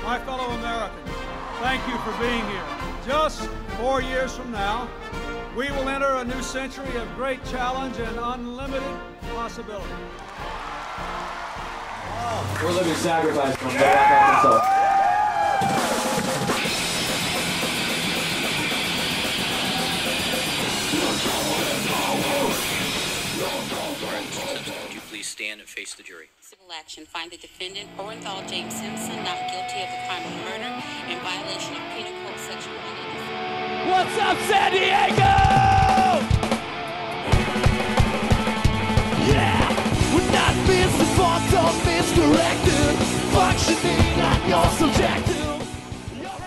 My fellow Americans, thank you for being here. Just 4 years from now, we will enter a new century of great challenge and unlimited possibility. We're living sacrifice from God. Would you please stand and face the jury? Civil action. Find the defendant, Orenthal James Simpson, not guilty of the crime of murder in violation of Penal Code Section 184. What's up, San Diego? Yeah, we're not misinformed or misdirected, functioning at your subjective.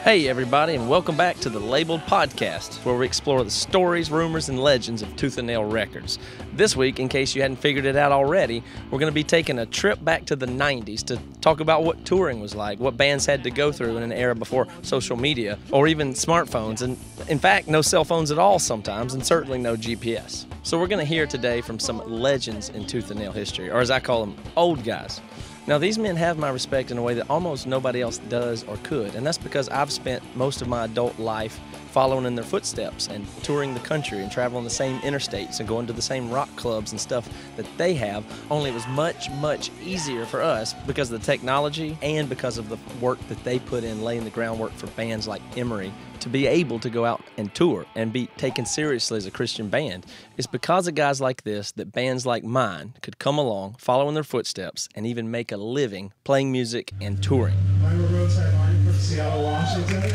Hey everybody, and welcome back to the Labeled Podcast, where we explore the stories, rumors, and legends of Tooth and Nail Records. This week, in case you hadn't figured it out already, we're going to be taking a trip back to the 90s to talk about what touring was like, what bands had to go through in an era before social media, or even smartphones, and in fact, no cell phones at all sometimes, and certainly no GPS. So we're going to hear today from some legends in Tooth and Nail history, or as I call them, old guys. Now, these men have my respect in a way that almost nobody else does or could, and that's because I've spent most of my adult life following in their footsteps and touring the country and traveling the same interstates and going to the same rock clubs and stuff that they have, only it was much, much easier for us because of the technology and because of the work that they put in laying the groundwork for bands like Emery to be able to go out and tour and be taken seriously as a Christian band. It's because of guys like this that bands like mine could come along, follow in their footsteps, and even make a living playing music and touring. I'm a roadside line for the Seattle Washington.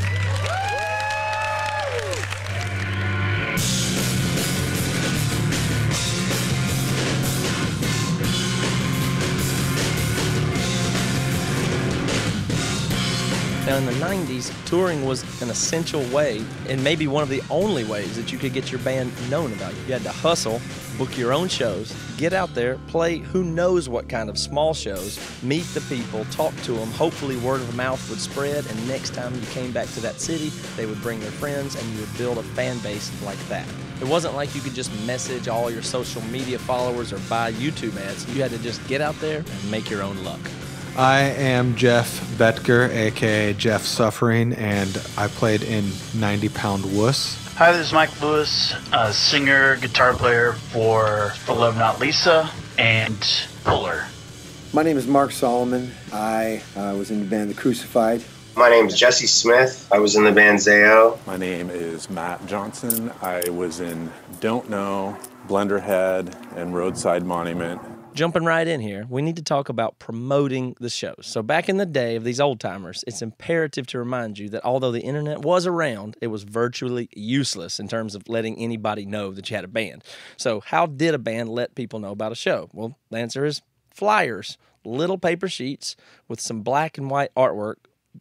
Now, in the 90s, touring was an essential way, and maybe one of the only ways that you could get your band known about. You had to hustle, book your own shows, get out there, play who knows what kind of small shows, meet the people, talk to them, hopefully word of mouth would spread, and next time you came back to that city, they would bring their friends, and you would build a fan base like that. It wasn't like you could just message all your social media followers or buy YouTube ads. You had to just get out there and make your own luck. I am Jeff Betker, aka Jeff Suffering, and I played in 90 Pound Wuss. Hi, this is Mike Lewis, a singer, guitar player for The Love Not Lisa and Puller. My name is Mark Solomon. I was in the band The Crucified. My name is Jesse Smith. I was in the band Zayo. My name is Matt Johnson. I was in Don't Know, Blenderhead, and Roadside Monument. Jumping right in here, we need to talk about promoting the shows. So back in the day of these old-timers, it's imperative to remind you that although the internet was around, it was virtually useless in terms of letting anybody know that you had a band. So how did a band let people know about a show? Well, the answer is flyers, little paper sheets with some black and white artwork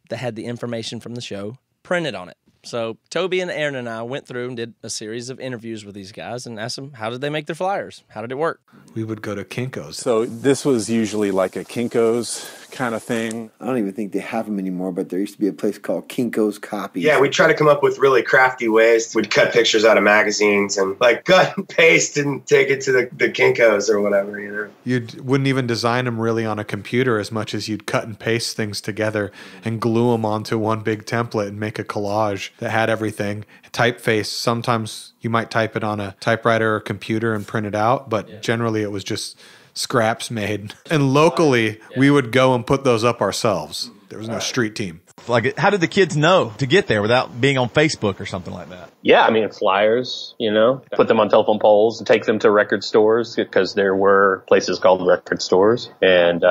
that had the information from the show printed on it. So Toby and Aaron and I went through and did a series of interviews with these guys and asked them, how did they make their flyers? How did it work? We would go to Kinko's. So this was usually like a Kinko's kind of thing. I don't even think they have them anymore, but there used to be a place called Kinko's Copies. Yeah, we try to come up with really crafty ways. We'd cut pictures out of magazines and like cut and paste and take it to the Kinko's or whatever, you know. You wouldn't even design them really on a computer as much as you'd cut and paste things together and glue them onto one big template and make a collage that had everything. Typeface, sometimes you might type it on a typewriter or computer and print it out, but generally it was just scraps made. And locally, we would go and put those up ourselves. There was no street team. Like, how did the kids know to get there without being on Facebook or something like that? Yeah, I mean, flyers, you know, put them on telephone poles and take them to record stores because there were places called record stores. And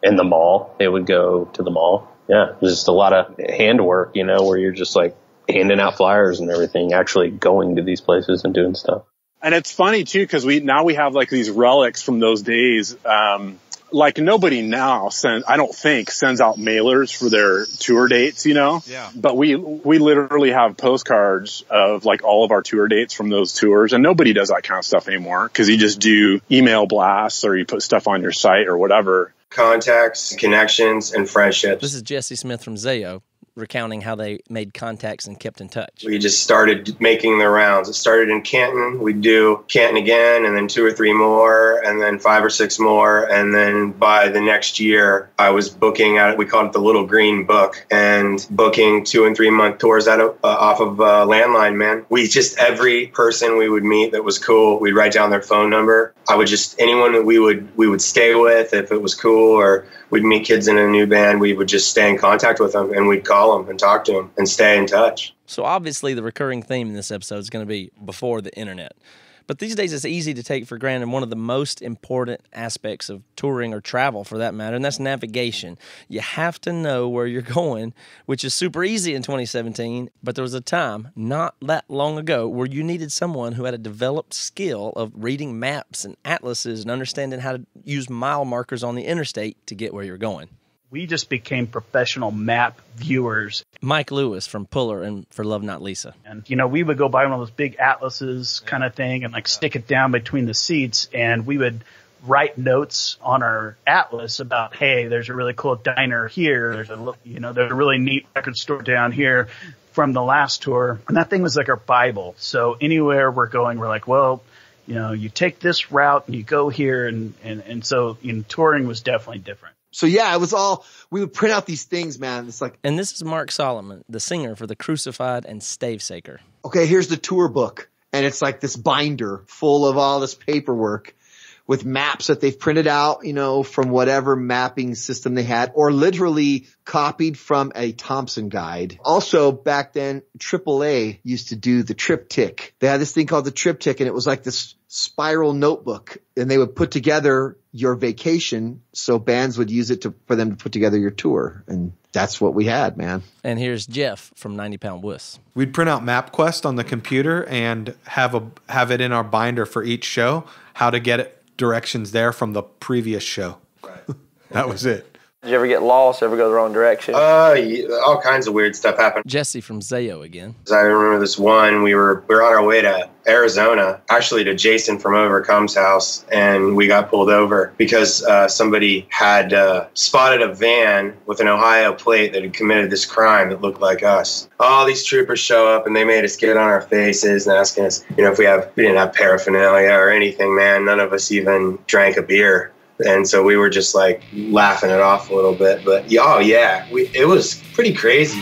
in the mall, they would go to the mall. Yeah, it was just a lot of handwork, you know, where you're just like handing out flyers and everything, actually going to these places and doing stuff. And it's funny too, because we have like these relics from those days. Like nobody now I don't think sends out mailers for their tour dates, you know? Yeah. But we literally have postcards of like all of our tour dates from those tours, and nobody does that kind of stuff anymore because you just do email blasts or you put stuff on your site or whatever. Contacts, connections, and friendships. This is Jesse Smith from Zayo. recounting how they made contacts and kept in touch. We just started making the rounds. It started in Canton. We'd do Canton again, and then 2 or 3 more, and then 5 or 6 more. And then by the next year, I was booking out, we called it the Little Green Book, and booking 2 and 3 month tours out of, off of landline, man. We just, every person we would meet that was cool, we'd write down their phone number. I would just, anyone that we would stay with, if it was cool, or we'd meet kids in a new band, we would just stay in contact with them, and we'd call them and talk to them and stay in touch. So obviously the recurring theme in this episode is going to be before the internet. But these days it's easy to take for granted one of the most important aspects of touring or travel for that matter, and that's navigation. You have to know where you're going, which is super easy in 2017, but there was a time not that long ago where you needed someone who had a developed skill of reading maps and atlases and understanding how to use mile markers on the interstate to get where you're going. We just became professional map viewers. Mike Lewis from Puller and For Love Not Lisa. And, we would go buy one of those big atlases kind of thing and stick it down between the seats, and we would write notes on our atlas about, hey, there's a really cool diner here. There's a really neat record store down here from the last tour. And that thing was like our Bible. So anywhere we're going, we're like, well, you take this route and you go here. And so touring was definitely different. So yeah, it was all, we would print out these things, man. It's like, and this is Mark Solomon, the singer for the Crucified and Stavesacre. Okay, here's the tour book, and it's like this binder full of all this paperwork with maps that they've printed out, from whatever mapping system they had, or literally copied from a Thompson guide. Also, back then, AAA used to do the triptych. They had this thing called the triptych, and it was like this spiral notebook, and they would put together your vacation, so bands would use it for them to put together your tour, and that's what we had, man. And here's Jeff from 90 Pound Wuss. We'd print out MapQuest on the computer and have it in our binder for each show, how to get it, directions there from the previous show. Right. That was it. Did you ever get lost, ever go the wrong direction? Yeah, all kinds of weird stuff happened. Jesse from Zayo again. I remember this one, we were on our way to Arizona, actually to Jason from Overcome's house, and we got pulled over because somebody had spotted a van with an Ohio plate that had committed this crime that looked like us. All these troopers show up, and they made us get on our faces and asking us, if we didn't have paraphernalia or anything, man. None of us even drank a beer. And so we were just like laughing it off a little bit. But it was pretty crazy.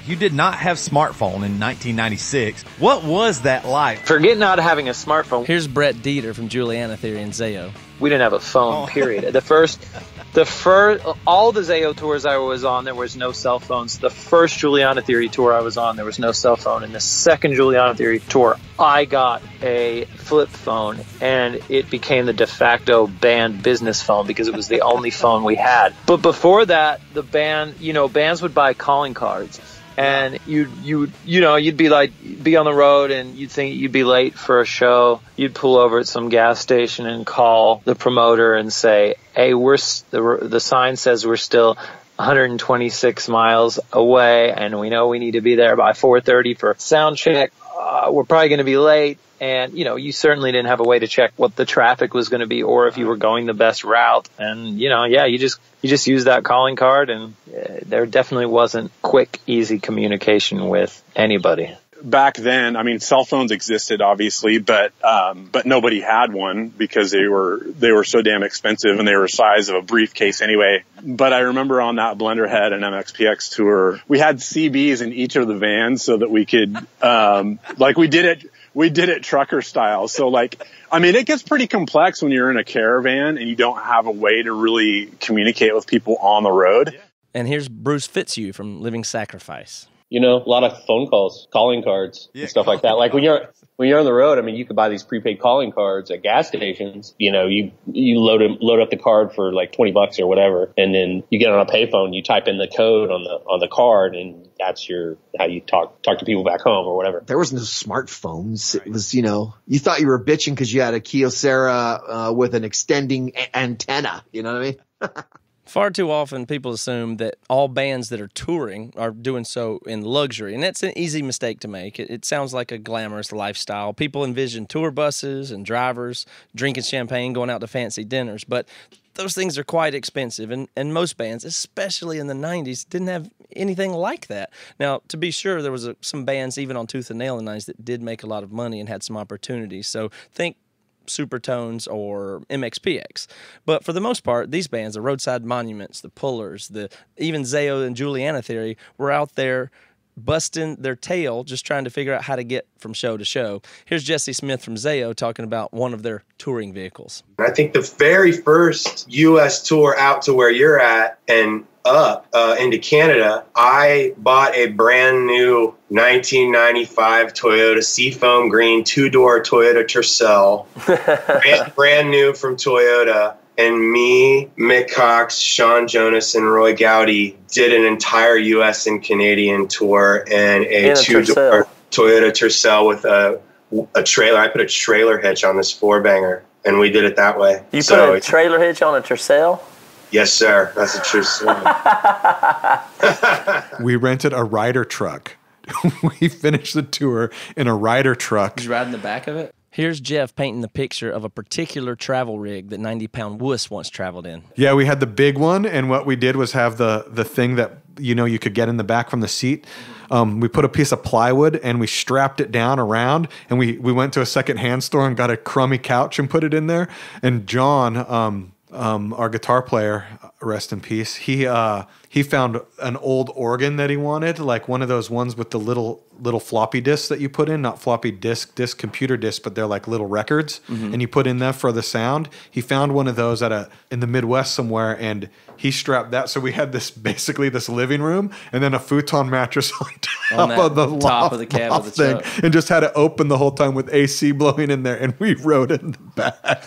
You did not have smartphone in 1996. What was that like? Forget not having a smartphone. Here's Brett Dieter from Juliana Theory and Zayo. We didn't have a phone, period. The first, all the Zayo tours I was on, there was no cell phones. The first Juliana Theory tour I was on, there was no cell phone. And the second Juliana Theory tour, I got a flip phone, and it became the de facto band business phone because it was the only phone we had. But before that, the band, bands would buy calling cards. And you'd be on the road and you'd think you'd be late for a show. You'd pull over at some gas station and call the promoter and say, hey, the sign says we're still 126 miles away and we know we need to be there by 4:30 for sound check. We're probably going to be late. And, you certainly didn't have a way to check what the traffic was going to be or if you were going the best route. And, you just use that calling card, and there definitely wasn't quick, easy communication with anybody. Back then, cell phones existed, obviously, but nobody had one because they were so damn expensive and they were the size of a briefcase anyway. But I remember on that Blenderhead and MXPX tour, we had CBs in each of the vans so that we could, we did it trucker style. So it gets pretty complex when you're in a caravan and you don't have a way to really communicate with people on the road. And here's Bruce Fitzhugh from Living Sacrifice. A lot of phone calls, calling cards, and stuff like that. Like when you're on the road, you could buy these prepaid calling cards at gas stations. You load up the card for like $20 or whatever, and then you get on a payphone, you type in the code on the card, and that's how you talk to people back home or whatever. There was no smartphones. It was, you thought you were bitching because you had a Kyocera with an extending antenna. You know what I mean? Far too often, people assume that all bands that are touring are doing so in luxury, and that's an easy mistake to make. It sounds like a glamorous lifestyle. People envision tour buses and drivers drinking champagne, going out to fancy dinners, but those things are quite expensive, and most bands, especially in the 90s, didn't have anything like that. Now, to be sure, there was some bands, even on Tooth and Nail in the 90s, that did make a lot of money and had some opportunities, so think Supertones or MXPX. But for the most part, these bands, the Roadside Monuments, the Pullers, even Zao and Juliana Theory, were out there busting their tail just trying to figure out how to get from show to show. Here's Jesse Smith from Zao talking about one of their touring vehicles. I think the very first U.S. tour out to where you're at and up into Canada, I bought a brand new 1995 Toyota Seafoam Green 2-door Toyota Tercel, brand new from Toyota. And me, Mick Cox, Sean Jonas, and Roy Gowdy did an entire U.S. and Canadian tour in a 2-door Toyota Tercel with a trailer. I put a trailer hitch on this 4-banger, and we did it that way. You put a trailer hitch on a Tercel? Yes, sir. That's a true story. We rented a Ryder truck. We finished the tour in a Ryder truck. Did you ride in the back of it? Here's Jeff painting the picture of a particular travel rig that 90-pound wuss once traveled in. Yeah, we had the big one, and what we did was have the thing that you could get in the back from the seat. We put a piece of plywood and we strapped it down around, and we went to a secondhand store and got a crummy couch and put it in there. And John, our guitar player, rest in peace, he found an old organ that he wanted, like one of those ones with the little floppy disks that you put in, not floppy disk computer disks, but they're like little records, and you put in there for the sound. He found one of those in the Midwest somewhere, and he strapped that. So we had basically this living room and then a futon mattress on top of the top of the cab of the thing, truck, and just had it open the whole time with AC blowing in there, and we rode in the back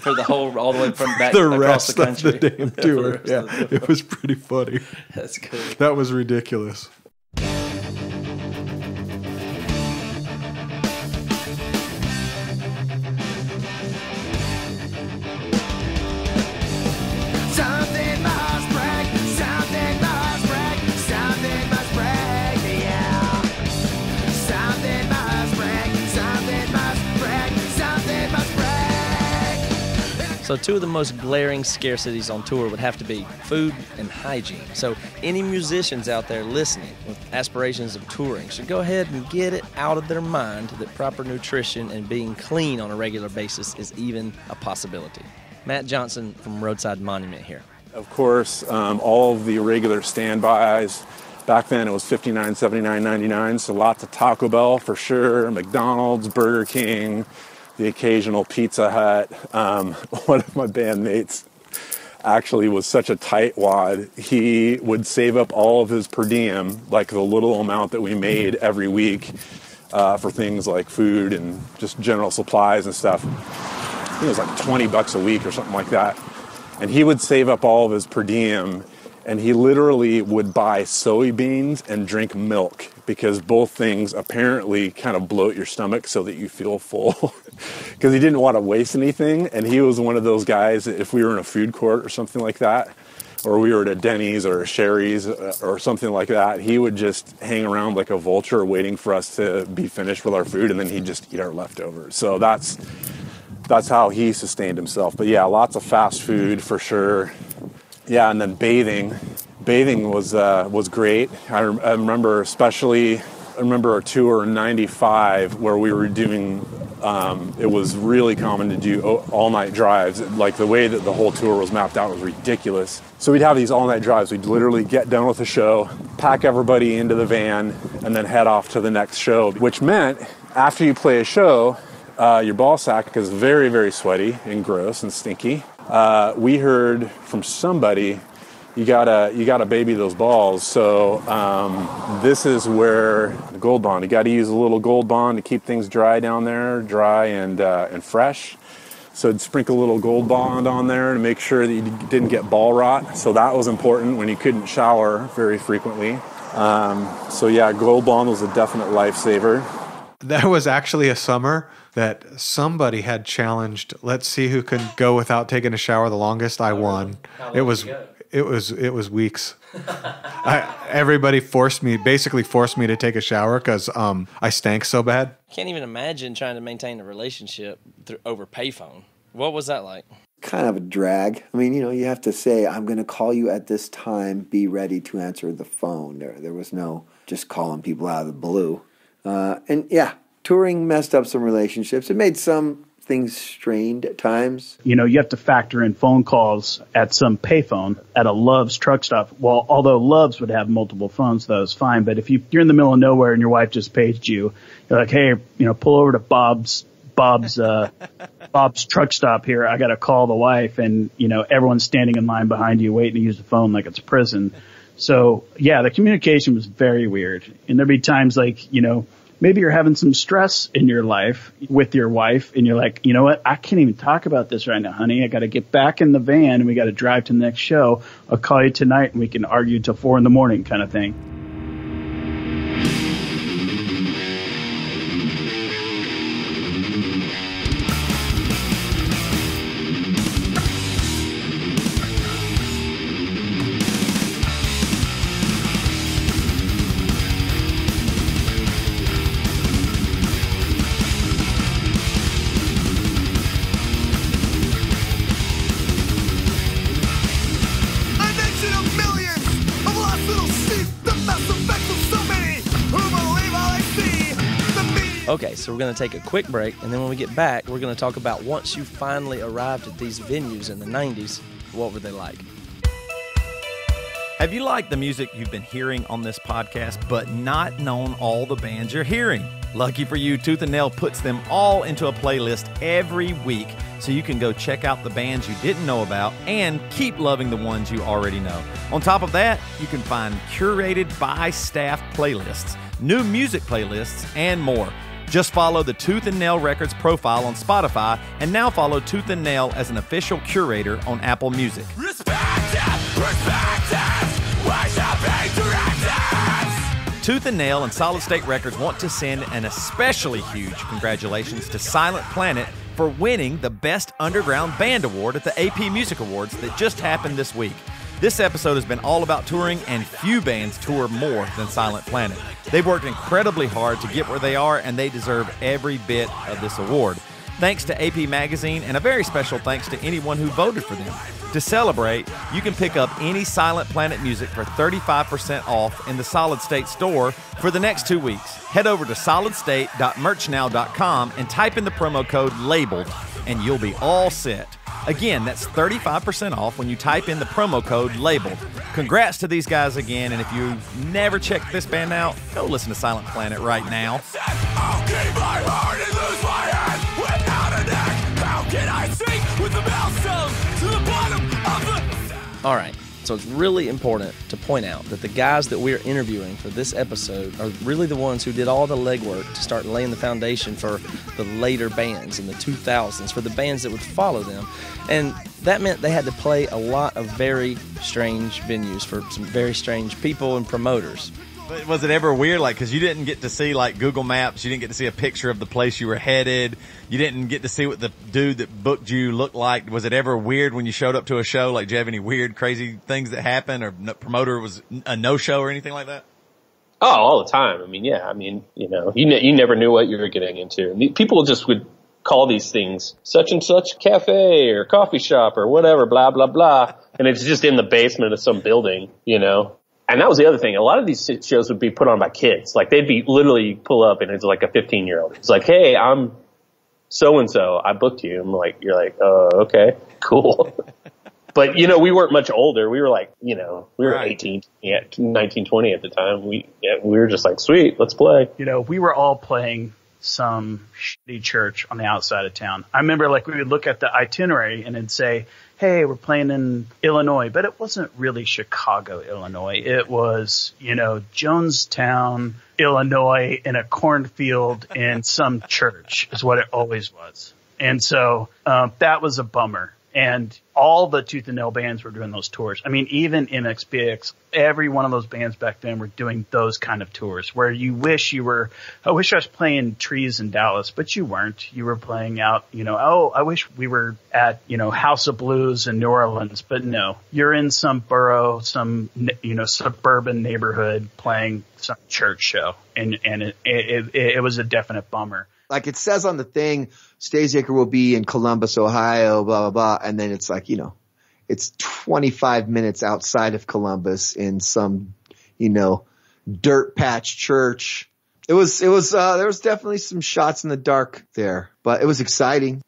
for all the way from back the across rest the country. of the damn tour. Yeah, it was pretty funny. That's cool. That was ridiculous. Something must break, something must break, something must break me out. Something must break, something must break, something must break. So two of the most glaring scarcities on tour would have to be food and hygiene. So any musicians out there listening with aspirations of touring should go ahead and get it out of their mind that proper nutrition and being clean on a regular basis is even a possibility. Matt Johnson from Roadside Monument here. Of course, all of the regular standbys. Back then it was $59, $79, $99, so lots of Taco Bell for sure, McDonald's, Burger King, the occasional Pizza Hut. One of my bandmates actually was such a tightwad, he would save up all of his per diem, like the little amount that we made every week for things like food and just general supplies and stuff. I think it was like $20 a week or something like that. And he would save up all of his per diem, and he literally would buy soybeans and drink milk, because both things apparently kind of bloat your stomach so that you feel full. Because he didn't want to waste anything, and he was one of those guys that if we were in a food court or something like that, or we were at a Denny's or a Sherry's or something like that, he would just hang around like a vulture waiting for us to be finished with our food, and then he'd just eat our leftovers. So that's how he sustained himself. But yeah, lots of fast food for sure. Yeah, and then bathing. Bathing was great. I remember our tour in '95 where we were doing, it was really common to do all-night drives. Like the way that the whole tour was mapped out was ridiculous. So we'd have these all-night drives. We'd literally get done with the show, pack everybody into the van, and then head off to the next show, which meant after you play a show, your ball sack is very, very sweaty and gross and stinky. We heard from somebody, you gotta baby those balls. So this is where the Gold Bond. You got to use a little Gold Bond to keep things dry down there, dry and fresh. So I'd sprinkle a little Gold Bond on there to make sure that you didn't get ball rot. So that was important when you couldn't shower very frequently. So yeah, Gold Bond was a definite lifesaver. There was actually a summer that somebody had challenged, let's see who can go without taking a shower the longest. I won. It was weeks. Everybody basically forced me to take a shower because I stank so bad. Can't even imagine trying to maintain a relationship over payphone. What was that like? Kind of a drag. I mean, you have to say, I'm going to call you at this time, be ready to answer the phone. There was no just calling people out of the blue. And yeah, touring messed up some relationships. It made some things strained at times. You have to factor in phone calls at some payphone at a Love's truck stop. Well, although Love's would have multiple phones, that was fine. But if you're in the middle of nowhere and your wife just paged you, you're like, hey, pull over to Bob's truck stop here. I got to call the wife, and everyone's standing in line behind you waiting to use the phone like it's a prison. So yeah, the communication was very weird. And there'd be times like, maybe you're having some stress in your life with your wife, and you're like, you know what? I can't even talk about this right now, honey. I got to get back in the van, and we got to drive to the next show. I'll call you tonight, and we can argue till 4 a.m. kind of thing. Okay, so we're going to take a quick break, and then when we get back, we're going to talk about once you finally arrived at these venues in the 90s, what were they like? Have you liked the music you've been hearing on this podcast, but not known all the bands you're hearing? Lucky for you, Tooth and Nail puts them all into a playlist every week, so you can go check out the bands you didn't know about and keep loving the ones you already know. On top of that, you can find curated by staff playlists, new music playlists, and more. Just follow the Tooth and Nail Records profile on Spotify, and now follow Tooth and Nail as an official curator on Apple Music. Tooth and Nail and Solid State Records want to send an especially huge congratulations to Silent Planet for winning the Best Underground Band Award at the AP Music Awards that just happened this week. This episode has been all about touring, and few bands tour more than Silent Planet. They've worked incredibly hard to get where they are, and they deserve every bit of this award. Thanks to AP Magazine, and a very special thanks to anyone who voted for them. To celebrate, you can pick up any Silent Planet music for 35% off in the Solid State store for the next 2 weeks. Head over to solidstate.merchnow.com and type in the promo code LABELED, and you'll be all set. Again, that's 35% off when you type in the promo code LABELED. Congrats to these guys again, and if you've never checked this band out, go listen to Silent Planet right now. I'll keep my heart and lose my head without a neck. How can I sink with the maelstrom to the bottom of the... All right, so it's really important to point out that the guys that we're interviewing for this episode are really the ones who did all the legwork to start laying the foundation for the later bands in the 2000s, for the bands that would follow them. And that meant they had to play a lot of very strange venues for some very strange people and promoters. But was it ever weird, because you didn't get to see, Google Maps, you didn't get to see a picture of the place you were headed, you didn't get to see what the dude that booked you looked like? Was it ever weird when you showed up to a show? Did you have any weird, crazy things that happened, or promoter was a no-show or anything like that? Oh, all the time. You never knew what you were getting into. And people just would call these things such and such cafe or coffee shop or whatever, blah, blah, blah. And it's just in the basement of some building, And that was the other thing. A lot of these shows would be put on by kids. They'd be literally pull up and it's like a 15-year-old. It's like, hey, I'm so-and-so. I booked you. You're like, oh, okay, cool. But, we weren't much older. We were we were 18, 19, 20 at the time. We were just like, sweet, let's play. We were all playing some shitty church on the outside of town. I remember we would look at the itinerary and it'd say, hey, we're playing in Illinois, but it wasn't really Chicago, Illinois. It was, Jonestown, Illinois, in a cornfield in some church is what it always was. And so that was a bummer. And all the Tooth and Nail bands were doing those tours. I mean, even MXPX, every one of those bands back then were doing those kind of tours where I wish I was playing Trees in Dallas, but you weren't. You were playing out, I wish we were at, House of Blues in New Orleans, but no, you're in some borough, some, suburban neighborhood playing some church show. And it was a definite bummer. Like it says on the thing, Stasiaker will be in Columbus, Ohio, blah, blah, blah. And then it's like, it's 25 minutes outside of Columbus in some, dirt patch church. There was definitely some shots in the dark there, but it was exciting.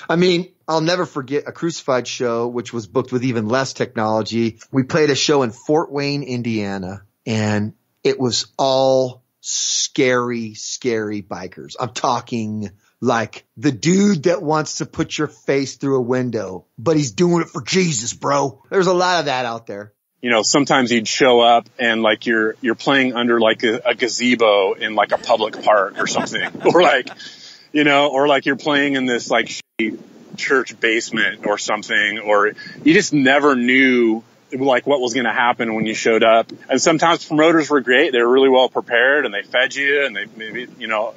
I mean, I'll never forget a Crucified show, which was booked with even less technology. We played a show in Fort Wayne, Indiana, and it was all scary bikers. I'm talking like the dude that wants to put your face through a window, but he's doing it for Jesus, bro. There's a lot of that out there. Sometimes you'd show up and like you're playing under like a gazebo in like a public park or something, or like, or like you're playing in this like shitty church basement or something, or you just never knew like what was going to happen when you showed up. And sometimes promoters were great. They were really well prepared and they fed you and they maybe,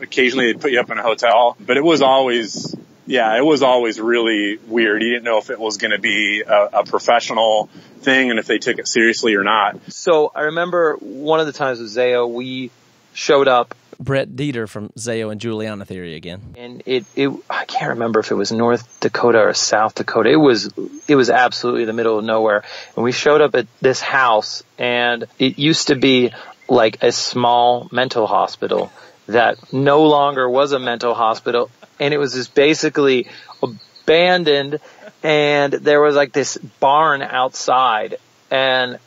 occasionally they'd put you up in a hotel, but it was always really weird. You didn't know if it was going to be a professional thing and if they took it seriously or not. So I remember one of the times with Zayo, we showed up. Brett Dieter from Zayo and Juliana Theory again. And I can't remember if it was North Dakota or South Dakota. It was absolutely the middle of nowhere. And we showed up at this house, and it used to be like a small mental hospital that no longer was a mental hospital. And it was just basically abandoned, and there was like this barn outside, and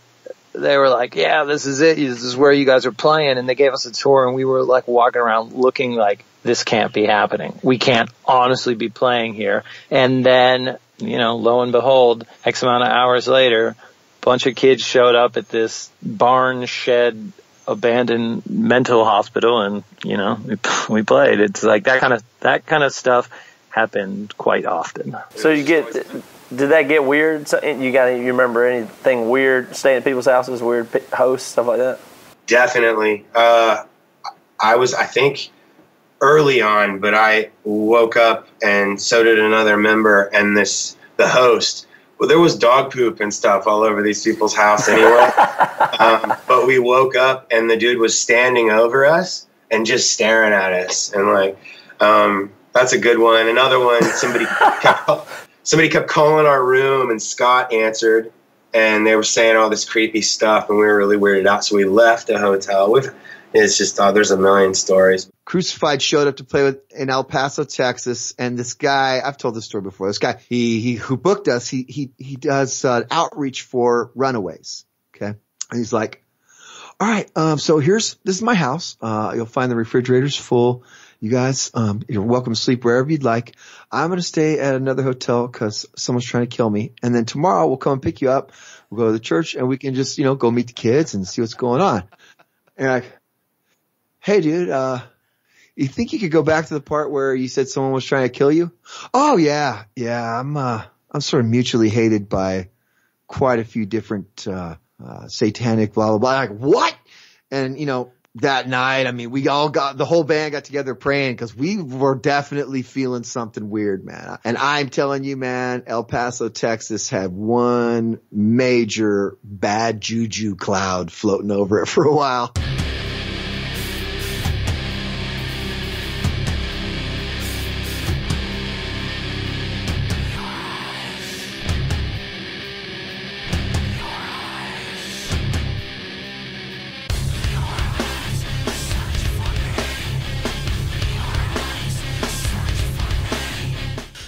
they were like, yeah, this is it. This is where you guys are playing. And they gave us a tour, and we were like walking around looking like this can't be happening. We can't honestly be playing here. And then, lo and behold, X amount of hours later, a bunch of kids showed up at this barn shed abandoned mental hospital, and, we played. It's like that kind of stuff happened quite often. So did that get weird? You remember anything weird, staying at people's houses, weird hosts, stuff like that? Definitely. I think early on, but I woke up and so did another member, and the host. Well, there was dog poop and stuff all over these people's house anyway. But we woke up and the dude was standing over us and just staring at us. And like, that's a good one. Another one, somebody kept calling our room, and Scott answered, and they were saying all this creepy stuff, and we were really weirded out. So we left the hotel. It's just, there's a million stories. Crucified showed up to play in El Paso, Texas, and this guy, I've told this story before. This guy, he who booked us, he does outreach for runaways. Okay, and he's like, all right, so this is my house. You'll find the refrigerator's full. You guys, you're welcome to sleep wherever you'd like. I'm going to stay at another hotel because someone's trying to kill me. And then tomorrow we'll come and pick you up. We'll go to the church and we can just, go meet the kids and see what's going on. And you're like, hey, dude, you think you could go back to the part where you said someone was trying to kill you? Oh, yeah. I'm sort of mutually hated by quite a few different, satanic blah, blah, blah. Like, what? And, that night, I mean, the whole band got together praying because we were definitely feeling something weird, man. And I'm telling you, man, El Paso, Texas had one major bad juju cloud floating over it for a while.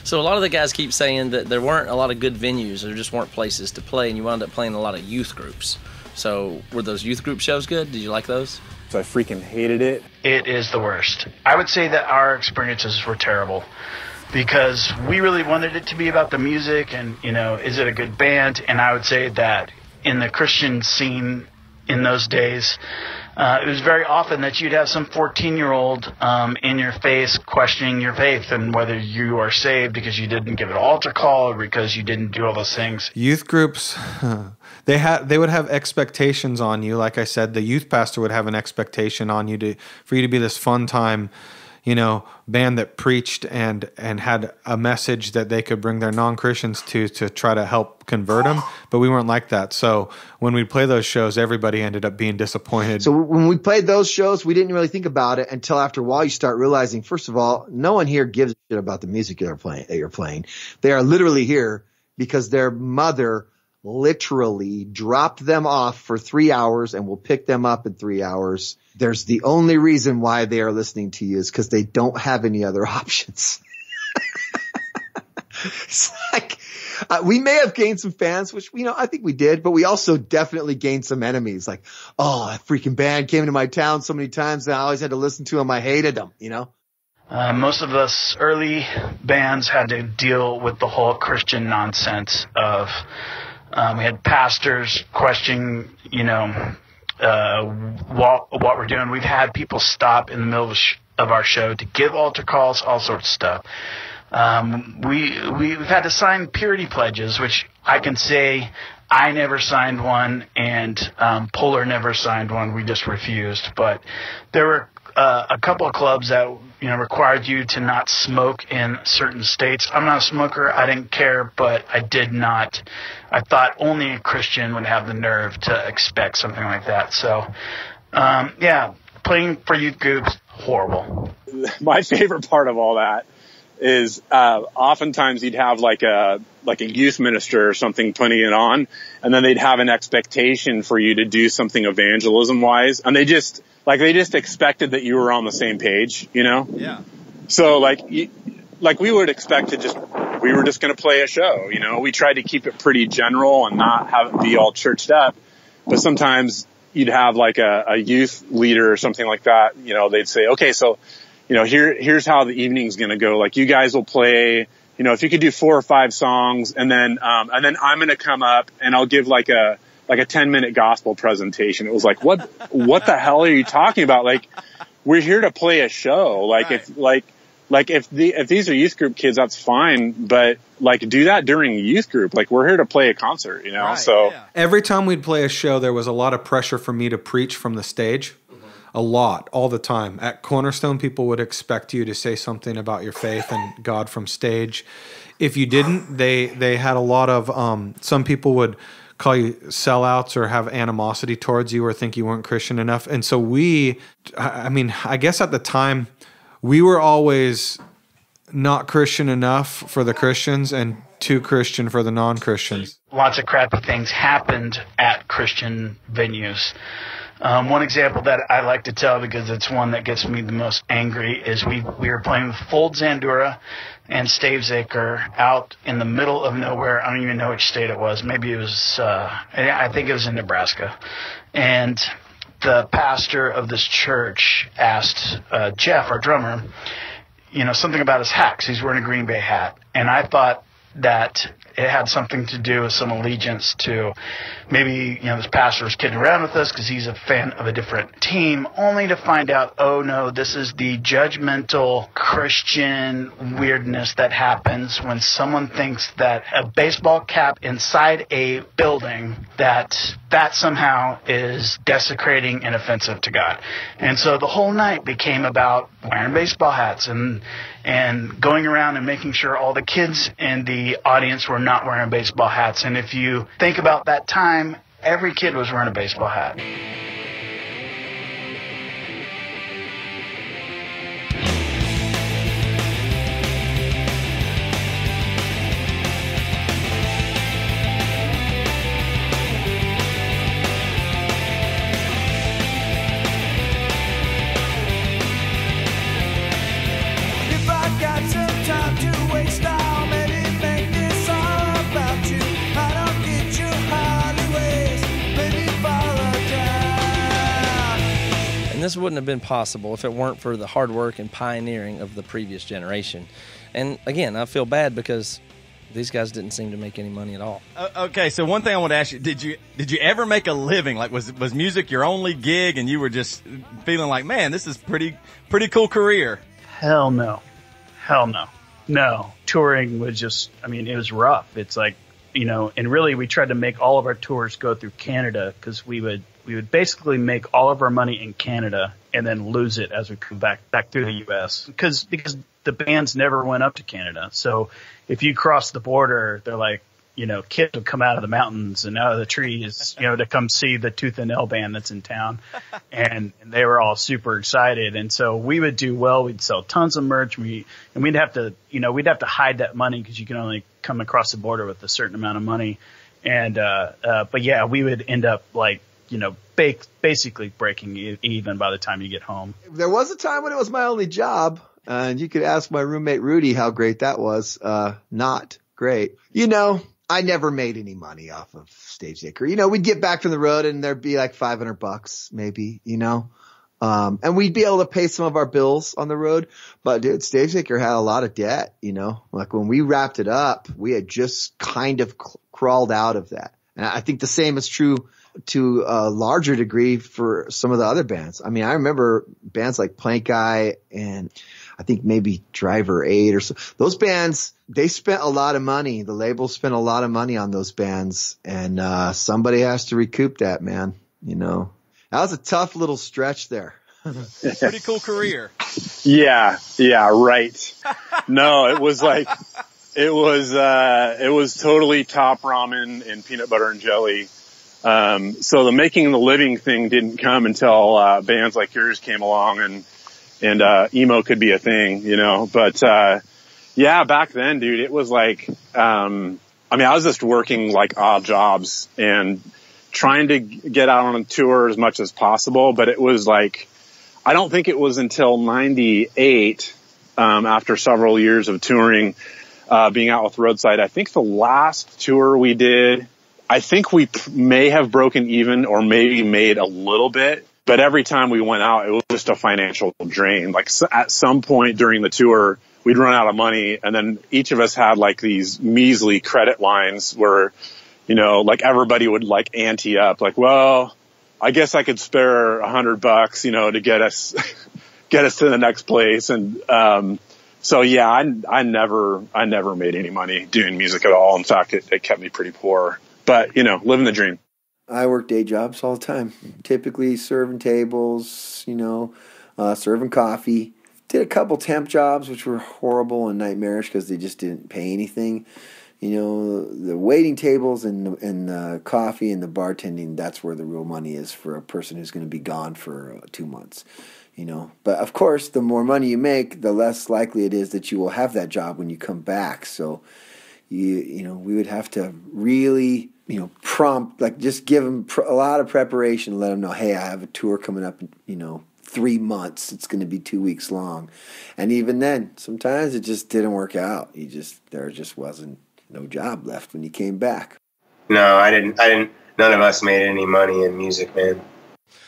So a lot of the guys keep saying that there weren't a lot of good venues, there just weren't places to play, and you wound up playing a lot of youth groups. So were those youth group shows good? Did you like those? So I freaking hated it. It is the worst. I would say that our experiences were terrible because we really wanted it to be about the music and, is it a good band? And I would say that in the Christian scene in those days, it was very often that you'd have some 14-year-old in your face questioning your faith and whether you are saved because you didn't give an altar call or because you didn't do all those things. Youth groups, they would have expectations on you. Like I said, the youth pastor would have an expectation on you for you to be this fun time, band that preached and had a message that they could bring their non-Christians to try to help convert them. But we weren't like that. So when we'd play those shows, everybody ended up being disappointed. So when we played those shows, we didn't really think about it until after a while you start realizing, first of all, no one here gives a shit about the music you're playing. They are literally here because their mother literally dropped them off for 3 hours and will pick them up in 3 hours. There's the only reason why they are listening to you is because they don't have any other options. It's like, we may have gained some fans, which, I think we did, but we also definitely gained some enemies. Like, oh, that freaking band came to my town so many times and I always had to listen to them. I hated them, Most of us early bands had to deal with the whole Christian nonsense of, we had pastors questioning, what we're doing. We've had people stop in the middle of our show to give altar calls, all sorts of stuff. We've had to sign purity pledges, which I can say I never signed one and Polar never signed one. We just refused. But there were a couple of clubs that required you to not smoke in certain states. I'm not a smoker. I didn't care, but I did not. I thought only a Christian would have the nerve to expect something like that. So, playing for youth groups, horrible. My favorite part of all that is oftentimes you'd have like a youth minister or something putting it on, and then they'd have an expectation for you to do something evangelism wise, and they just expected that you were on the same page, Yeah. So we would expect we were just going to play a show, we tried to keep it pretty general and not have it be all churched up, but sometimes you'd have like a youth leader or something like that, they'd say, okay, so here's how the evening's going to go. Like, you guys will play, if you could do 4 or 5 songs, and then I'm going to come up and I'll give like a 10-minute gospel presentation. It was like, what the hell are you talking about? Like, we're here to play a show. Like, right. if these are youth group kids, that's fine. But do that during youth group. Like, we're here to play a concert, Right, so yeah. Every time we'd play a show, there was a lot of pressure for me to preach from the stage. A lot, all the time. At Cornerstone, people would expect you to say something about your faith and God from stage. If you didn't, they had a lot of, some people would call you sellouts or have animosity towards you or think you weren't Christian enough. And so I guess at the time, we were always not Christian enough for the Christians and too Christian for the non-Christians. Lots of crappy things happened at Christian venues. One example that I like to tell, because it's one that gets me the most angry, is we were playing with Fold Zandura and Stavesacre out in the middle of nowhere. I don't even know which state it was. Maybe it was, I think it was in Nebraska. And the pastor of this church asked Jeff, our drummer, something about his hat, 'cause he's wearing a Green Bay hat. And I thought that it had something to do with some allegiance to maybe, this pastor was kidding around with us because he's a fan of a different team, only to find out, oh no, this is the judgmental Christian weirdness that happens when someone thinks that a baseball cap inside a building, that somehow is desecrating and offensive to God. And so the whole night became about wearing baseball hats and going around and making sure all the kids in the audience were not wearing baseball hats. And if you think about that time, every kid was wearing a baseball hat. And this wouldn't have been possible if it weren't for the hard work and pioneering of the previous generation. And again, I feel bad because These guys didn't seem to make any money at all. Okay, so one thing I want to ask you, did you ever make a living? Like, was music your only gig and you were just feeling like, man, this is pretty cool career? Hell no. No. Touring was just, I mean, it was rough. It's like, you know, and really we tried to make all of our tours go through Canada because we would basically make all of our money in Canada and then lose it as we come back through the U.S. because the bands never went up to Canada. So if you cross the border, they're like, you know, kids would come out of the mountains and out of the trees, you know, to come see the Tooth and Nail band that's in town. And they were all super excited. And so we would do well. We'd sell tons of merch. We'd have to hide that money because you can only come across the border with a certain amount of money. And, but yeah, we would end up like, you know, basically breaking even by the time you get home. There was a time when it was my only job. And you could ask my roommate Rudy how great that was. Not great. You know, I never made any money off of Stage Acre. You know, we'd get back from the road and there'd be like $500 maybe, you know. And we'd be able to pay some of our bills on the road. But dude, Stage Acre had a lot of debt, you know. Like when we wrapped it up, we had just kind of crawled out of that. And I think the same is true to a larger degree for some of the other bands. I mean, I remember bands like Plank Eye and I think maybe Driver 8 or so. Those bands, they spent a lot of money. The label spent a lot of money on those bands, and somebody has to recoup that, man. You know, that was a tough little stretch there. Pretty cool career. Yeah, right. No, it was totally top ramen and peanut butter and jelly. So the making the living thing didn't come until bands like yours came along and emo could be a thing, you know. But yeah, back then, dude, it was like I mean, I was just working like odd jobs and trying to get out on a tour as much as possible. But it was like, I don't think it was until 98, after several years of touring, being out with Roadside, I think the last tour we did, I think we may have broken even or maybe made a little bit. But every time we went out, it was just a financial drain. Like at some point during the tour, we'd run out of money, and then each of us had like these measly credit lines where, you know, like everybody would like ante up, like, well, I guess I could spare $100, you know, to get us to the next place. And so yeah, I never made any money doing music at all. In fact, it kept me pretty poor. But you know, living the dream. I work day jobs all the time, typically serving tables, you know, serving coffee. Did a couple temp jobs, which were horrible and nightmarish because they just didn't pay anything. You know, the waiting tables and the coffee and the bartending, that's where the real money is for a person who's going to be gone for 2 months, you know. But, of course, the more money you make, the less likely it is that you will have that job when you come back. So, you know, we would have to really, you know, prompt, like just give them a lot of preparation, let them know, hey, I have a tour coming up, you know, 3 months. It's going to be 2 weeks long. And even then, sometimes it just didn't work out. There just wasn't no job left when you came back. No, I didn't. None of us made any money in music, man.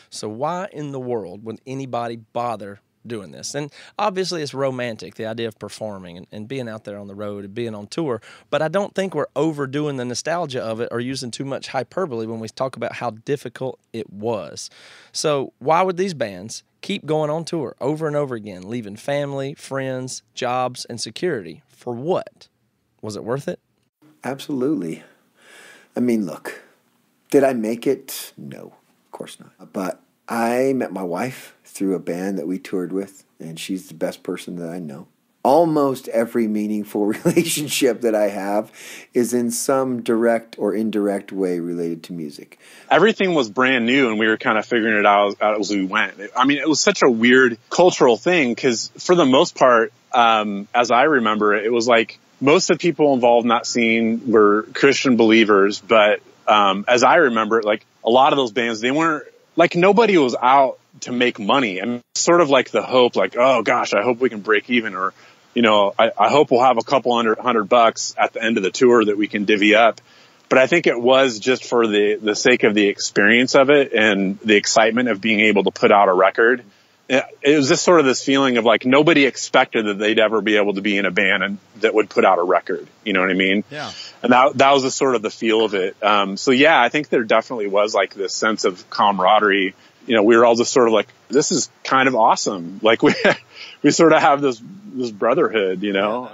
So why in the world would anybody bother doing this? And obviously it's romantic, the idea of performing and being out there on the road and being on tour, but I don't think we're overdoing the nostalgia of it or using too much hyperbole when we talk about how difficult it was. So why would these bands keep going on tour over and over again, leaving family, friends, jobs, and security? For what? Was it worth it? Absolutely. I mean, look, did I make it? No, of course not. But I met my wife through a band that we toured with, and she's the best person that I know. Almost every meaningful relationship that I have is in some direct or indirect way related to music. Everything was brand new, and we were kind of figuring it out as we went. I mean, it was such a weird cultural thing because for the most part, as I remember it, it was like most of the people involved in that scene were Christian believers, but as I remember it, like a lot of those bands, they weren't, like nobody was out to make money. And sort of like the hope, like, oh gosh, I hope we can break even, or, you know, I hope we'll have a couple $100 at the end of the tour that we can divvy up. But I think it was just for the sake of the experience of it and the excitement of being able to put out a record. it was just sort of this feeling of like nobody expected that they'd ever be able to be in a band and that would put out a record. You know what I mean? Yeah. And that was the sort of the feel of it. So yeah, I think there definitely was like this sense of camaraderie. You know, we were all just sort of like, this is kind of awesome. Like we sort of have this brotherhood, you know?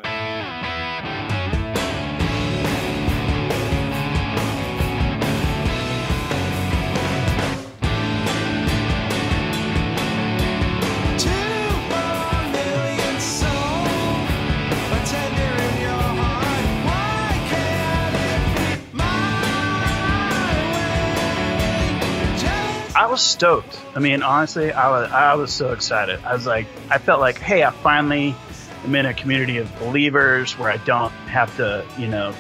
I was stoked. I mean, honestly, I was so excited. I was like, I felt like, hey, I finally am in a community of believers where I don't have to,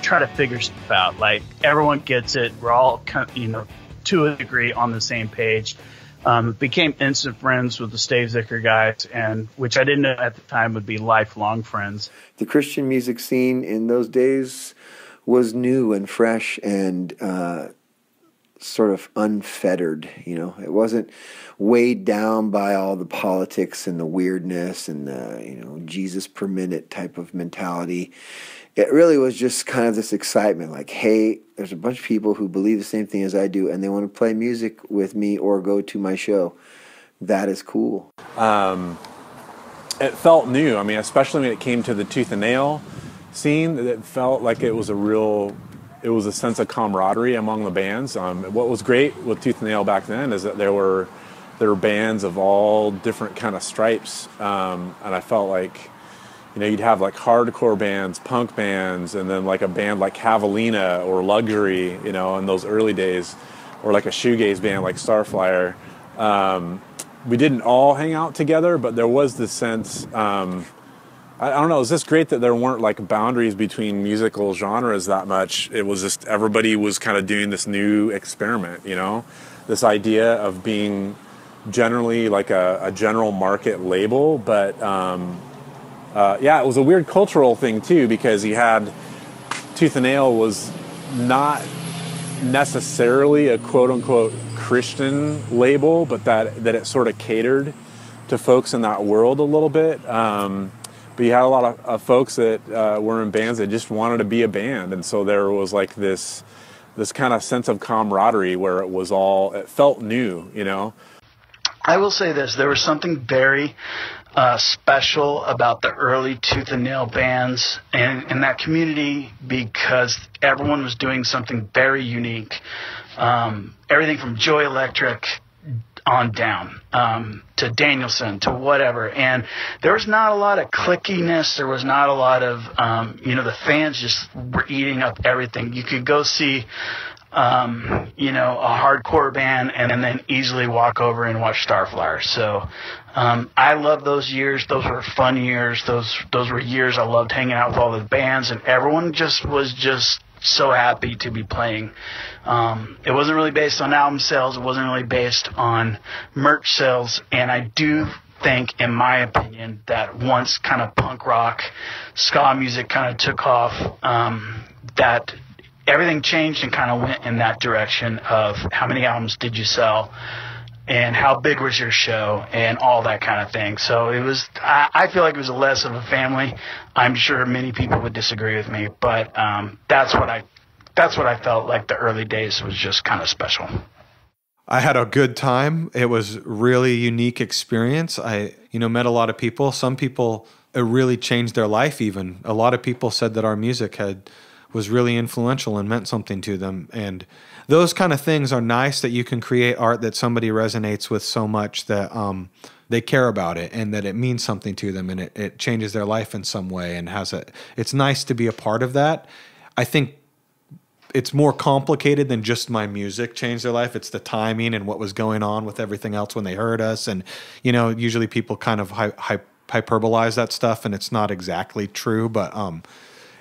try to figure stuff out. Like, everyone gets it. We're all, to a degree on the same page. Became instant friends with the Stave Zicker guys, and which I didn't know at the time would be lifelong friends. The Christian music scene in those days was new and fresh and sort of unfettered. It wasn't weighed down by all the politics and the weirdness and the Jesus per minute type of mentality. It really was just kind of this excitement, like, hey, there's a bunch of people who believe the same thing as I do, and they want to play music with me or go to my show. That is cool. It felt new. I mean, especially when it came to the Tooth and Nail scene, it felt like it was a sense of camaraderie among the bands. What was great with Tooth and Nail back then is that there were bands of all different kind of stripes, and I felt like, you'd have like hardcore bands, punk bands, and then like a band like Javelina or Luxury, in those early days, or like a shoegaze band like Starflyer. We didn't all hang out together, but there was this sense, I don't know, it was just great that there weren't like boundaries between musical genres that much. It was just everybody was kind of doing this new experiment, this idea of being generally like a general market label, but it was a weird cultural thing too, because you had Tooth and Nail was not necessarily a quote unquote Christian label, but that it sort of catered to folks in that world a little bit. But you had a lot of folks that were in bands that just wanted to be a band, and so there was like this kind of sense of camaraderie where it felt new, I will say this: there was something very special about the early Tooth and Nail bands and in that community, because everyone was doing something very unique. Everything from Joy Electric on down to Danielson to whatever, and there was not a lot of clickiness. There was not a lot of the fans just were eating up everything. You could go see a hardcore band and then easily walk over and watch Starflyer. So I love those years. Those were fun years. Those were years I loved hanging out with all the bands, and everyone was so happy to be playing. It wasn't really based on album sales. It wasn't really based on merch sales. And I do think, in my opinion, that once kind of punk rock, ska music kind of took off, that everything changed and kind of went in that direction of how many albums did you sell and how big was your show and all that kind of thing. So it was, I feel like it was less of a family. I'm sure many people would disagree with me, but that's what I felt like the early days was just kind of special. I had a good time. It was really unique experience. I, met a lot of people. Some people, it really changed their life even. A lot of people said that our music was really influential and meant something to them. And those kind of things are nice, that you can create art that somebody resonates with so much that they care about it and that it means something to them and it changes their life in some way and it's nice to be a part of that. I think it's more complicated than just my music changed their life. It's the timing and what was going on with everything else when they heard us. And, usually people kind of hyperbolize that stuff and it's not exactly true, but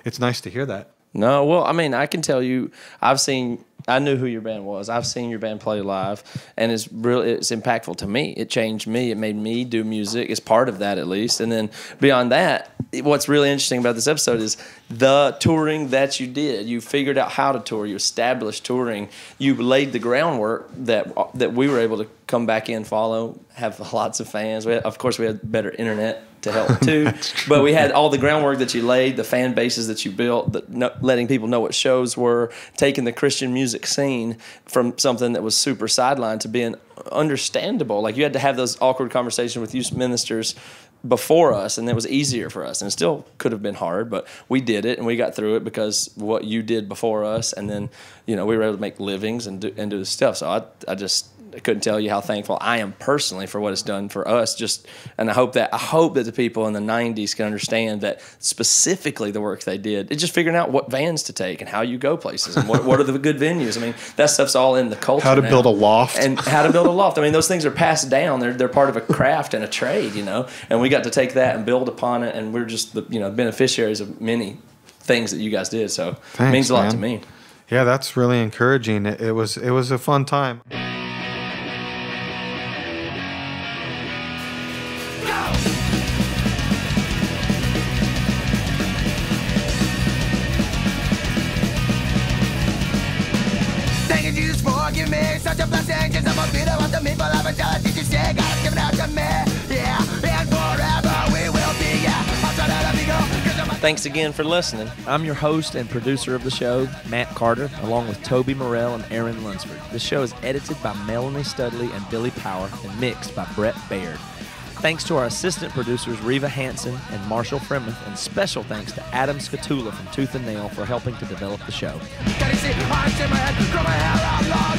it's nice to hear that. No, well, I mean, I can tell you, I've seen I knew who your band was. I've seen your band play live, and it's impactful to me. It changed me. It made me do music. It's part of that, at least. And then beyond that, what's really interesting about this episode is the touring that you did. You figured out how to tour. You established touring. You laid the groundwork that we were able to come back in, follow, have lots of fans. Of course, we had better internet to help too, but we had all the groundwork that you laid, the fan bases that you built, letting people know what shows were, taking the Christian music scene from something that was super sidelined to being understandable. Like, you had to have those awkward conversations with youth ministers before us, and it was easier for us, and it still could have been hard, but we did it and we got through it because what you did before us, and then we were able to make livings and do this stuff. So I couldn't tell you how thankful I am personally for what it's done for us. And I hope that the people in the 90s can understand that specifically the work they did. It's just figuring out what vans to take and how you go places and what are the good venues. I mean, that stuff's all in the culture. How to build a loft. And how to build a loft. I mean, those things are passed down. They're part of a craft and a trade, and we got to take that and build upon it, and we're just the beneficiaries of many things that you guys did. So Thanks, it means a lot man. to me. Yeah, that's really encouraging. It was a fun time. Give me such a blessing, just about beat up the people of a judge. Did you say God's given out to me? Yeah, and forever we will be. Yeah, I'll try to let me go. Thanks again for listening. I'm your host and producer of the show, Matt Carter, along with Toby Morrell and Aaron Lunsford. The show is edited by Melanie Studley and Billy Power and mixed by Brett Baird. Thanks to our assistant producers, Reva Hansen and Marshall Fremuth, and special thanks to Adam Scatula from Tooth and Nail for helping to develop the show. Can you see? I see my head, grow my hair out long.